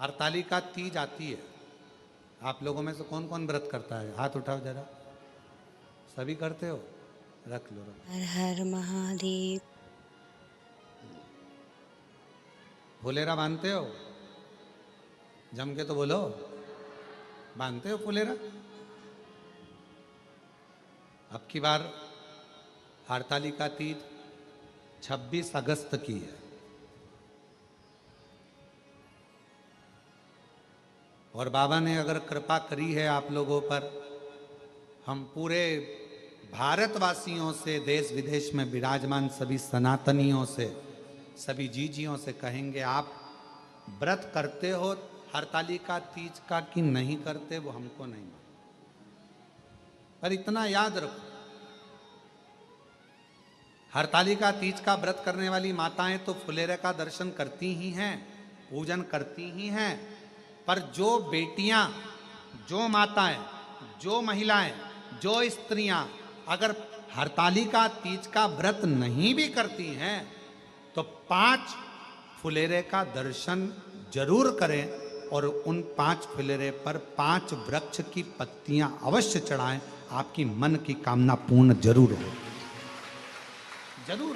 हरतालिका तीज आती है। आप लोगों में से कौन कौन व्रत करता है? हाथ उठाओ जरा। सभी करते हो? रख लो रख। हर हर महादेव। फुलेरा बांधते हो? जम के तो बोलो, बांधते हो फुलेरा? अब की बार हरतालिका तीज 26 अगस्त की है और बाबा ने अगर कृपा करी है आप लोगों पर, हम पूरे भारतवासियों से, देश विदेश में विराजमान सभी सनातनियों से, सभी जीजियों से कहेंगे, आप व्रत करते हो हरतालिका तीज का कि नहीं करते वो हमको नहीं मालूम, पर इतना याद रखो, हरतालिका तीज का व्रत करने वाली माताएं तो फुलेरे का दर्शन करती ही हैं, पूजन करती ही हैं, पर जो बेटियां, जो माताएं, जो महिलाएं, जो स्त्रियां अगर हरतालिका तीज का व्रत नहीं भी करती हैं तो 5 फुलेरे का दर्शन जरूर करें और उन 5 फुलेरे पर 5 वृक्ष की पत्तियां अवश्य चढ़ाएं। आपकी मन की कामना पूर्ण जरूर हो, जरूर।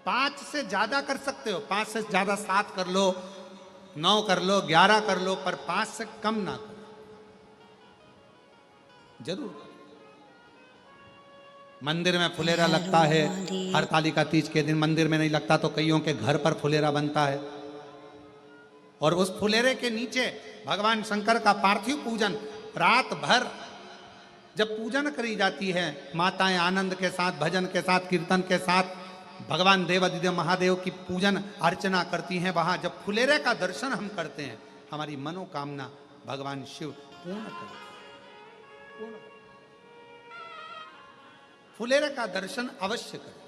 5 से ज्यादा कर सकते हो, 5 से ज्यादा 7 कर लो, 9 कर लो, 11 कर लो, पर 5 से कम ना करो, जरूर। मंदिर में फुलेरा लगता है, हरतालिका तीज के दिन मंदिर में नहीं लगता तो कईयों के घर पर फुलेरा बनता है और उस फुलेरे के नीचे भगवान शंकर का पार्थिव पूजन रात भर जब पूजन करी जाती है, माताएं आनंद के साथ, भजन के साथ, कीर्तन के साथ भगवान देवाधिदेव महादेव की पूजन अर्चना करती हैं, वहां जब फुलेरे का दर्शन हम करते हैं, हमारी मनोकामना भगवान शिव पूर्ण करते हैं। फुलेरे का दर्शन अवश्य करें।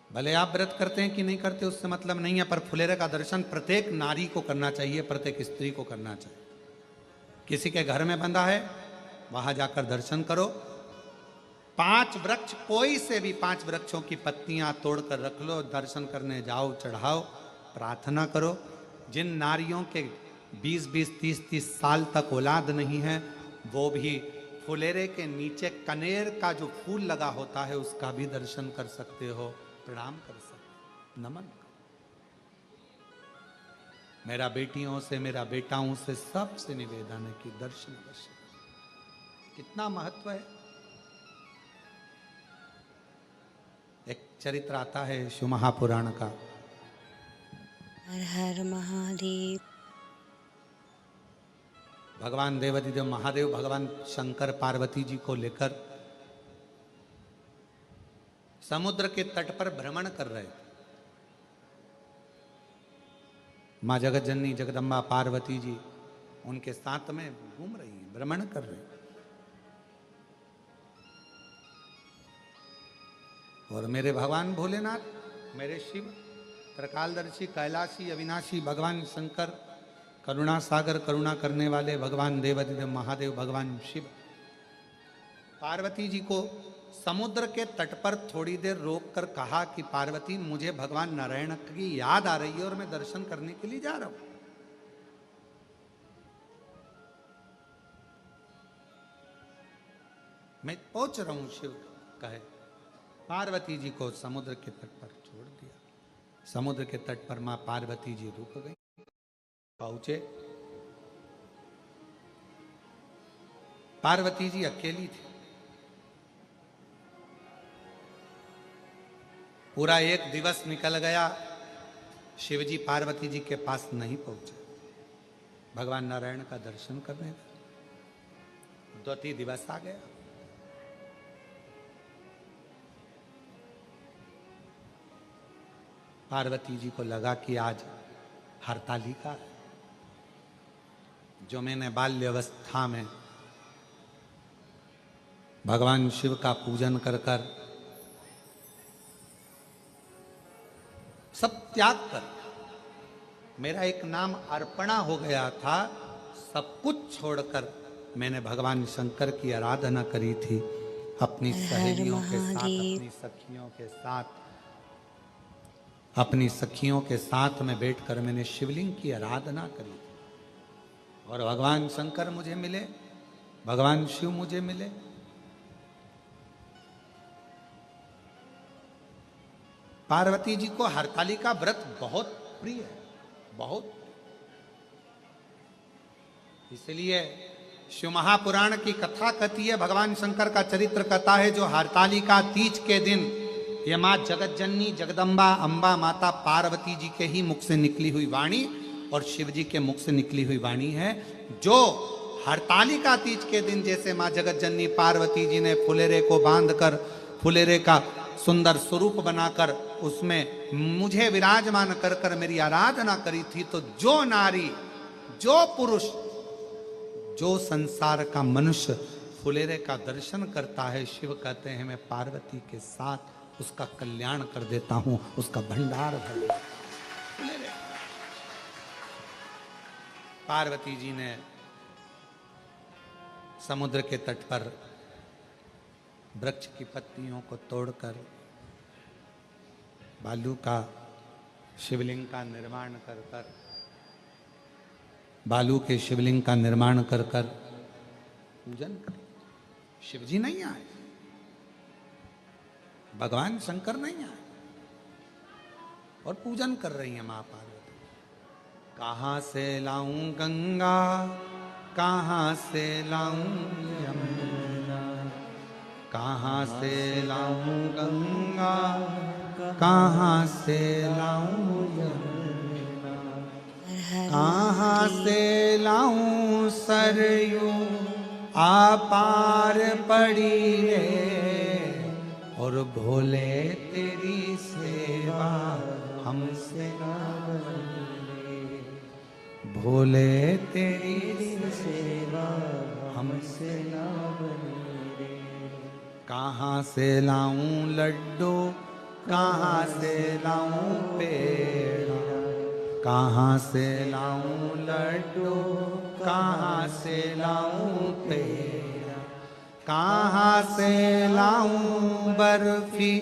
भले आप व्रत करते हैं कि नहीं करते उससे मतलब नहीं है, पर फुलेरे का दर्शन प्रत्येक नारी को करना चाहिए, प्रत्येक स्त्री को करना चाहिए। किसी के घर में बंधा है वहां जाकर दर्शन करो। 5 वृक्ष, कोई से भी 5 वृक्षों की पत्तियां तोड़कर रख लो, दर्शन करने जाओ, चढ़ाओ, प्रार्थना करो। जिन नारियों के 20-20, 30-30 साल तक औलाद नहीं है वो भी फुलेरे के नीचे कनेर का जो फूल लगा होता है उसका भी दर्शन कर सकते हो, प्रणाम कर सकते, नमन करो। मेरा बेटियों से, मेरा बेटाओं से सबसे निवेदन है कि दर्शन अवश्य करें। कितना महत्व है। एक चरित्र आता है शिव महापुराण का। हर हर महादेव। भगवान देवाधिदेव महादेव, भगवान शंकर पार्वती जी को लेकर समुद्र के तट पर भ्रमण कर रहे थे। माँ जगत जननी जगदम्बा पार्वती जी उनके साथ में घूम रही हैं, भ्रमण कर रही हैं। और मेरे भगवान भोलेनाथ, मेरे शिव, त्रिकालदर्शी, कैलाशी, अविनाशी भगवान शंकर, करुणा सागर, करुणा करने वाले भगवान देवाधिदेव महादेव, भगवान शिव पार्वती जी को समुद्र के तट पर थोड़ी देर रोककर कहा कि पार्वती, मुझे भगवान नारायण की याद आ रही है और मैं दर्शन करने के लिए जा रहा हूं। मैं पहुंच रहा हूं, शिव कहे। पार्वती जी को समुद्र के तट पर छोड़ दिया। समुद्र के तट पर मां पार्वती जी रुक गई। पहुंचे, पार्वती जी अकेली थी। पूरा एक दिवस निकल गया, शिवजी पार्वती जी के पास नहीं पहुंचे भगवान नारायण का दर्शन करने। 2 दिवस आ गया। पार्वती जी को लगा कि आज हरतालिका है, जो मैंने बाल्य अवस्था में भगवान शिव का पूजन कर कर सब त्याग कर, मेरा एक नाम अर्पणा हो गया था, सब कुछ छोड़कर मैंने भगवान शंकर की आराधना करी थी, अपनी सहेलियों के साथ, अपनी सखियों के साथ अपनी सखियों के साथ में बैठकर मैंने शिवलिंग की आराधना करी और भगवान शंकर मुझे मिले, भगवान शिव मुझे मिले। पार्वती जी को हरतालिका व्रत बहुत प्रिय है, बहुत। इसलिए शिव महापुराण की कथा कहती है, भगवान शंकर का चरित्र कथा है, जो हरतालिका तीज के दिन ये माँ जगत जननी जगदम्बा अम्बा माता पार्वती जी के ही मुख से निकली हुई वाणी और शिव जी के मुख से निकली हुई वाणी है, जो हरतालिका तीज के दिन जैसे माँ जगत जननी पार्वती जी ने फुलेरे को बांधकर, फुलेरे का सुंदर स्वरूप बनाकर उसमें मुझे विराजमान कर कर मेरी आराधना करी थी, तो जो नारी, जो पुरुष, जो संसार का मनुष्य फुलेरे का दर्शन करता है, शिव कहते हैं मैं पार्वती के साथ उसका कल्याण कर देता हूं, उसका भंडार भर देता हूं। फुलेरे पार्वती जी ने समुद्र के तट पर वृक्ष की पत्तियों को तोड़कर बालू का शिवलिंग का निर्माण कर कर, बालू के शिवलिंग का निर्माण कर कर पूजन कर। शिवजी नहीं आए, भगवान शंकर नहीं आए और पूजन कर रही है मां पार्वती। कहां से लाऊं गंगा, कहां से लाऊं यमुना, कहां से लाऊं गंगा, कहां से लाऊं यमुना, कहां से लाऊं सरयू आपार पड़ी रे, और भोले तेरी सेवा हमसे ना बने, भोले तेरी सेवा हमसे ना बने। कहाँ से लाऊं लड्डू, कहाँ से लाऊं पेड़ा, कहाँ से लाऊं लड्डू, कहाँ से लाऊं पेड़ा, कहाँ से लाऊं बर्फी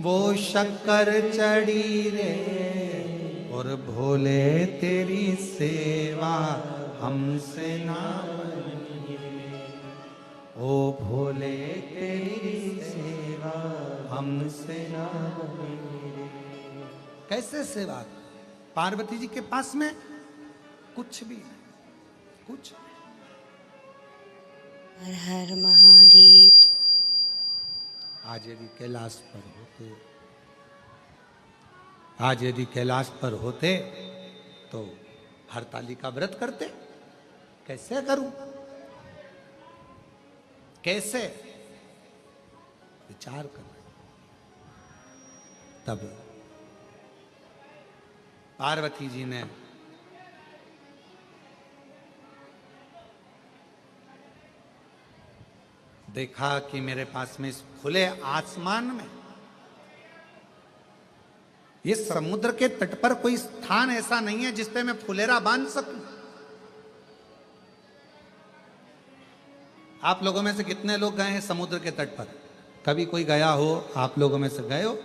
वो शक्कर चढ़ी रे, और भोले तेरी सेवा हमसे ना बनी रे, ओ भोले तेरी सेवा हमसे ना बनी रे। कैसे सेवा? पार्वती जी के पास में कुछ भी नहीं, कुछ। हर हर महादेव। आज यदि कैलाश पर होते, आज यदि कैलाश पर होते तो हरतालिका व्रत करते। कैसे करूं, कैसे विचार कर। तब पार्वती जी ने देखा कि मेरे पास में इस खुले आसमान में, ये समुद्र के तट पर कोई स्थान ऐसा नहीं है जिस पे मैं फुलेरा बांध सकूं। आप लोगों में से कितने लोग गए हैं समुद्र के तट पर? कभी कोई गया हो आप लोगों में से? गए हो?